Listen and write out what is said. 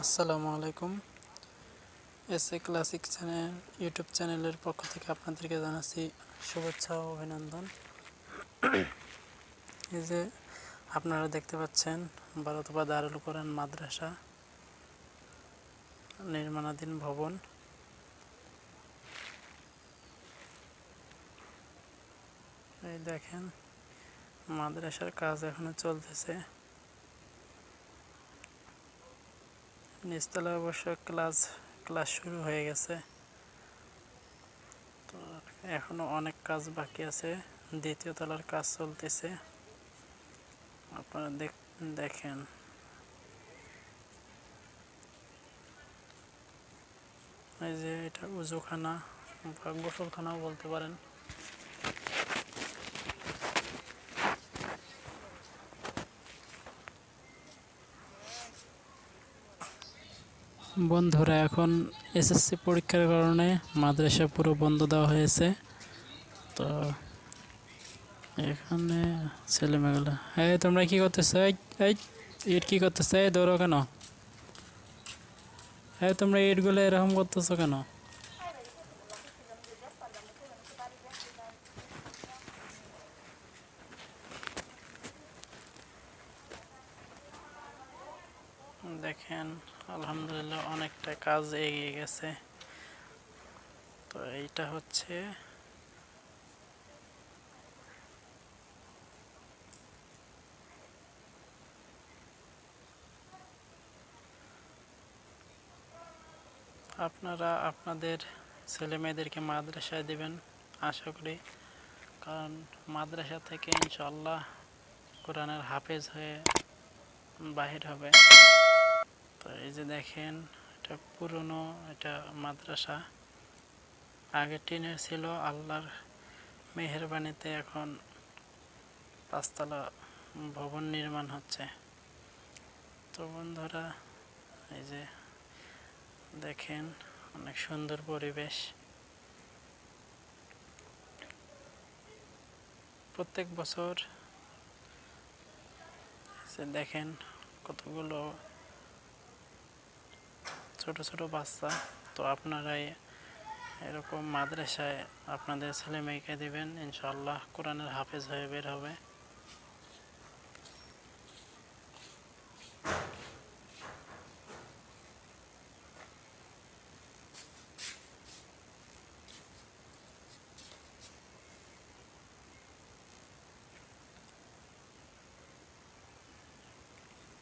আসসালামু আলাইকুম। SA classic channel YouTube চ্যানেলের পক্ষ থেকে আপনাদেরকে জানাচ্ছি শুভেচ্ছা ও অভিনন্দন। এই যে আপনারা দেখতে পাচ্ছেন ভারতবা দারুল কোরআন মাদ্রাসা নির্মাণাধীন ভবন। এই দেখেন মাদ্রাসার কাজ এখনো চলতেছে। নিচতলায় অবশ্য ক্লাস শুরু হয়ে গেছে, তো এখনো অনেক কাজ বাকি আছে। দ্বিতীয় তলার কাজ চলতেছে, আপনারা দেখেন। এই যে এটা উজুখানা বা গোসলখানাও বলতে পারেন। বন্ধুরা, এখন এসএসসি পরীক্ষার কারণে মাদ্রাসা পুরো বন্ধ দেওয়া হয়েছে। তো এখানে ছেলেমেয়েগুলো, হ্যাঁ তোমরা কি করতেছো? এই ইট কি করতেছো? এই দৌড়ো কেন? হ্যাঁ তোমরা ইটগুলো এরকম করতেছো কেন? দেখেন আলহামদুলিল্লাহ অনেকটা কাজ এগিয়ে গেছে। তো এইটা হচ্ছে আপনারা আপনাদের ছেলে মেয়েদেরকে মাদ্রাসায় দিবেন আশা করি, কারণ মাদ্রাসা থেকে ইনশাআল্লাহ কোরআনের হাফেজ হয়ে বাহির হবে। তো এই যে দেখেন এটা পুরনো, এটা মাদ্রাসা আগে টিনের ছিল, আল্লাহর মেহেরবানিতে এখন 5 তলা ভবন নির্মাণ হচ্ছে। তো বন্ধুরা, এই যে দেখেন অনেক সুন্দর পরিবেশ। প্রত্যেক বছর দেখেন কতগুলো ছোট ছোট বাচ্চা। তো আপনারাই এরকম মাদ্রাসায় আপনাদের ছেলে মেয়েকে দিবেন, ইনশাআল্লাহ কোরআনের হাফেজ হয়ে বের হবে।